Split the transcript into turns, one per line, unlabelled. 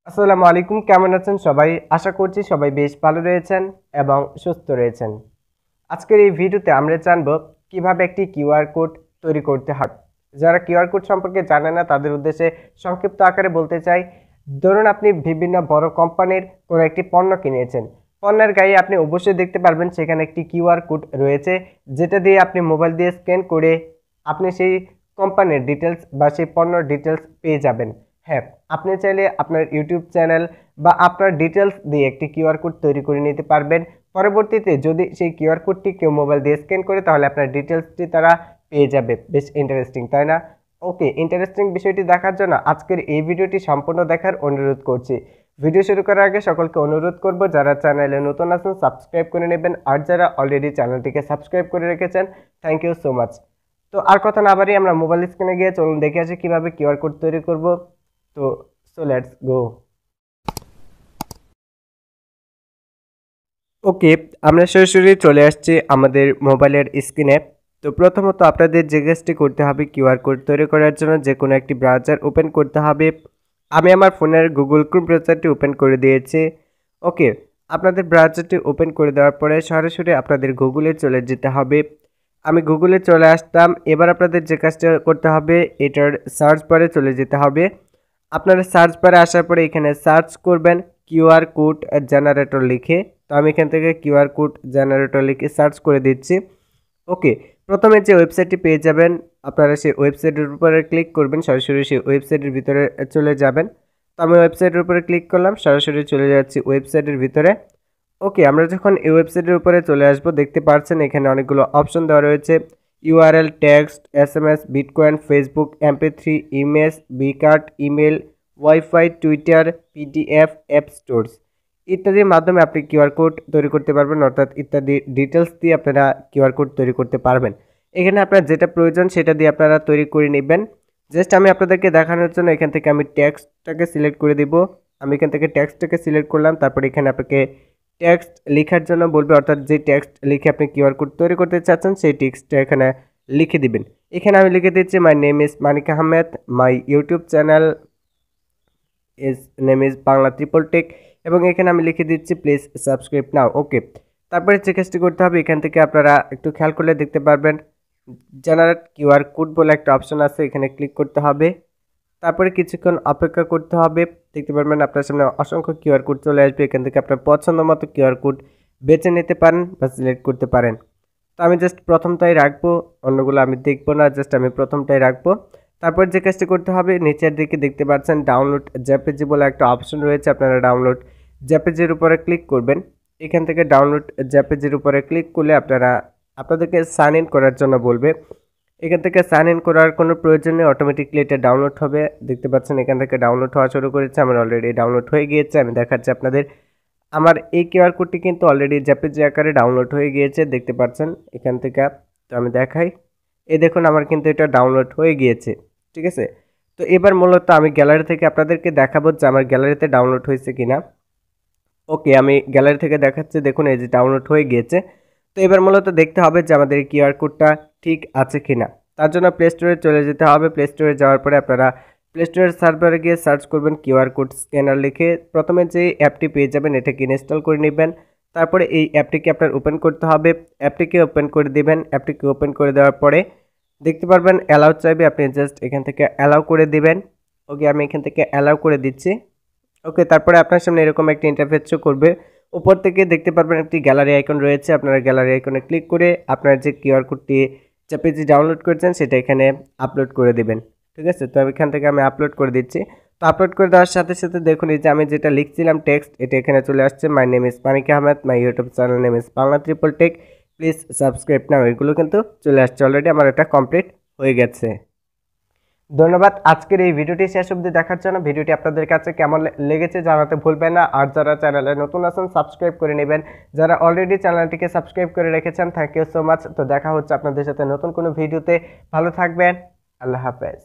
আসসালামু আলাইকুম, কেমন আছেন সবাই? আশা করছি সবাই বেশ ভালো রয়েছেন এবং সুস্থ রয়েছেন। আজকের এই ভিডিওতে আমরা জানব কিভাবে একটি কিউআর কোড তৈরি করতে হয়। যারা কিউআর কোড সম্পর্কে জানে না তাদের উদ্দেশ্যে সংক্ষিপ্ত আকারে বলতে চাই। ধরুন আপনি বিভিন্ন বড় কোম্পানির কোনো একটি পণ্য কিনেছেন। পণ্যের গায়ে আপনি অবশ্যই দেখতে পারবেন সেখানে একটি কিউআর কোড রয়েছে, যেটা দিয়ে আপনি মোবাইল দিয়ে স্ক্যান করে আপনি সেই কোম্পানির ডিটেলস বা সেই পণ্যর ডিটেলস পেয়ে যাবেন। হ্যাঁ, আপনি চাইলে আপনার ইউটিউব চ্যানেল বা আপনার ডিটেলস দিয়ে একটি কিউআর কোড তৈরি করে নিতে পারবেন। পরবর্তীতে যদি সেই কিউআর কোডটি কেউ মোবাইল দিয়ে স্ক্যান করে তাহলে আপনার ডিটেলসটি তারা পেয়ে যাবে। বেশ ইন্টারেস্টিং, তাই না? ওকে, ইন্টারেস্টিং বিষয়টি দেখার জন্য আজকের এই ভিডিওটি সম্পূর্ণ দেখার অনুরোধ করছি। ভিডিও শুরু করার আগে সকলকে অনুরোধ করব, যারা চ্যানেলে নতুন আছেন সাবস্ক্রাইব করে নেবেন, আর যারা অলরেডি চ্যানেলটিকে সাবস্ক্রাইব করে রেখেছেন থ্যাংক ইউ সো মাচ। তো আর কথা না বাড়িয়ে আমরা মোবাইল স্ক্রিনে গিয়ে চলুন দেখে আসি কীভাবে কিউআর কোড তৈরি করব। তো লেটস গো। ওকে, আমরা সরাসরি চলে আসছি আমাদের মোবাইলের স্ক্রিনে। তো প্রথমত আপনাদের যে কাজটি করতে হবে, কিউআর কোড তৈরি করার জন্য যে কোনো একটি ব্রাউজার ওপেন করতে হবে। আমি আমার ফোনের গুগল ক্রোম ব্রাউজারটি ওপেন করে দিয়েছি। ওকে, আপনাদের ব্রাউজারটি ওপেন করে দেওয়ার পরে সরাসরি আপনাদের গুগলে চলে যেতে হবে। আমি গুগলে চলে আসতাম। এবার আপনাদের যে কাজটা করতে হবে, এটার সার্চ বারে চলে যেতে হবে। আপনারা সার্চ বারে আসার পরে এখানে সার্চ করবেন কিউআর কোড জেনারেটর লিখে। তো আমি এখান থেকে কিউআর কোড জেনারেটর লিখে সার্চ করে দিচ্ছি। ওকে, প্রথমে যে ওয়েবসাইটটি পেয়ে যাবেন আপনারা সেই ওয়েবসাইটের উপরে ক্লিক করবেন, সরাসরি সেই ওয়েবসাইটের ভিতরে চলে যাবেন। তো আমি ওয়েবসাইটের উপরে ক্লিক করলাম, সরাসরি চলে যাচ্ছি ওয়েবসাইটের ভিতরে। ওকে, আমরা যখন এই ওয়েবসাইটের উপরে চলে আসব দেখতে পাচ্ছেন এখানে অনেকগুলো অপশন দেওয়া রয়েছে। URL, text, SMS, bitcoin, Facebook, MP3, image, vCard, email, WiFi, Twitter, PDF, app stores ইত্যাদির মাধ্যমে আপনি কিউআর কোড তৈরি করতে পারবেন, অর্থাৎ ইত্যাদি ডিটেলস দিয়ে আপনারা কিউআর কোড তৈরি করতে পারবেন। এখানে আপনার যেটা প্রয়োজন সেটা দিয়ে আপনারা তৈরি করে নেবেন। জাস্ট আমি আপনাদেরকে দেখানোর জন্য এখান থেকে আমি টেক্সটটাকে সিলেক্ট করে দিব। আমি এখান থেকে টেক্সটটাকে সিলেক্ট করলাম, তারপরে এখানে আপনাকে টেক্সট লেখার জন্য বলবে, অর্থাৎ যে টেক্সট লিখে আপনি কিউআর কোড তৈরি করতে চাচ্ছেন সেই টেক্সটটা এখানে লিখে দিবেন। এখানে আমি লিখে দিচ্ছি my name is Manik Ahmed, my YouTube channel name is Bangla triple tech, এবং এখানে আমি লিখে দিচ্ছি প্লিজ সাবস্ক্রাইব নাও। ওকে, তারপরে যে কাজটি করতে হবে এখান থেকে আপনারা একটু খেয়াল করলে দেখতে পারবেন জেনারেট কিউআর কোড বলে একটা অপশন আছে, এখানে ক্লিক করতে হবে। তারপরে কিছুক্ষণ অপেক্ষা করতে হবে। দেখতে পারবেন আপনার সামনে অসংখ্য কিউআর কোড চলে আসবে। এখান থেকে আপনার পছন্দ মতো কিউআর কোড বেছে নিতে পারেন বা সিলেক্ট করতে পারেন। তো আমি জাস্ট প্রথমটাই রাখবো, অন্যগুলো আমি দেখবো না, জাস্ট আমি প্রথমটাই রাখবো। তারপর যে কাজটি করতে হবে, নিচের দিকে দেখতে পাচ্ছেন ডাউনলোড জেপিজি বলে একটা অপশন রয়েছে, আপনারা ডাউনলোড জেপিজির উপরে ক্লিক করবেন। এখান থেকে ডাউনলোড জেপিজির উপরে ক্লিক করলে আপনাদেরকে সাইন ইন করার জন্য বলবে। এখান থেকে সাইন ইন করার কোনো প্রয়োজন নেই, অটোমেটিকলি এটা ডাউনলোড হবে। দেখতে পাচ্ছেন এখান থেকে ডাউনলোড হওয়া শুরু করেছে, আমার অলরেডি ডাউনলোড হয়ে গিয়েছে। আমি দেখাচ্ছি আপনাদের, আমার এই কিউআর কোডটি কিন্তু অলরেডি জেপিজি আকারে ডাউনলোড হয়ে গিয়েছে, দেখতে পাচ্ছেন এখান থেকে। তো আমি দেখাই, এই দেখুন আমার কিন্তু এটা ডাউনলোড হয়ে গিয়েছে, ঠিক আছে। তো এবার মূলত আমি গ্যালারি থেকে আপনাদেরকে দেখাবো যে আমার গ্যালারিতে ডাউনলোড হয়েছে কিনা। ওকে, আমি গ্যালারি থেকে দেখাচ্ছি, দেখুন এই যে ডাউনলোড হয়ে গিয়েছে। তো এবার মূলত দেখতে হবে যে আমাদের এই কিউআর কোডটা ঠিক আছে কিনা। তার জন্য প্লে স্টোরে চলে যেতে হবে। প্লে স্টোরে যাওয়ার পরে আপনারা প্লে স্টোরের সার্ভারে গিয়ে সার্চ করবেন কিউআর কোড স্ক্যানার লিখে। প্রথমে যে অ্যাপটি পেয়ে যাবেন এটাকে ইনস্টল করে নেবেন। তারপরে এই অ্যাপটিকে আপনার ওপেন করতে হবে, অ্যাপটিকে ওপেন করে দিবেন। অ্যাপটিকে ওপেন করে দেওয়ার পরে দেখতে পারবেন অ্যালাউ চাইবে, আপনি জাস্ট এখান থেকে অ্যালাউ করে দিবেন। ওকে, আমি এখান থেকে অ্যালাউ করে দিচ্ছি। ওকে, তারপরে আপনার সামনে এরকম একটা ইন্টারফেস শো করবে। উপর থেকে দেখতে পারবেন একটি গ্যালারি আইকন রয়েছে, আপনারা গ্যালারি আইকনে ক্লিক করে আপনার যে কিউআর কোডটি জেপিজি ডাউনলোড করেছেন সেটা এখানে আপলোড করে দিবেন, ঠিক আছে। তো এখান থেকে আমি আপলোড করে দিচ্ছি। তো আপলোড করে দেওয়ার সাথে সাথে দেখুন এই যে আমি যেটা লিখছিলাম টেক্সট, এটা এখানে চলে আসছে। My name is Manik Ahmed, my YouTube channel name is Bangla triple tech, please subscribe now, এগুলো কিন্তু চলে আসছে। অলরেডি আমার এটা কমপ্লিট হয়ে গেছে। ধন্যবাদ আজকের এই ভিডিওটি শেষ অবধি দেখার জন্য। ভিডিওটি আপনাদের কাছে কেমন লেগেছে জানাতে ভুলবেন না, আর যারা চ্যানেলে নতুন আছেন সাবস্ক্রাইব করে নেবেন। যারা অলরেডি চ্যানেলটিকে সাবস্ক্রাইব করে রেখেছেন থ্যাংক ইউ সো মাচ। তো দেখা হচ্ছে আপনাদের সাথে নতুন কোনো ভিডিওতে। ভালো থাকবেন, আল্লাহ হাফেজ।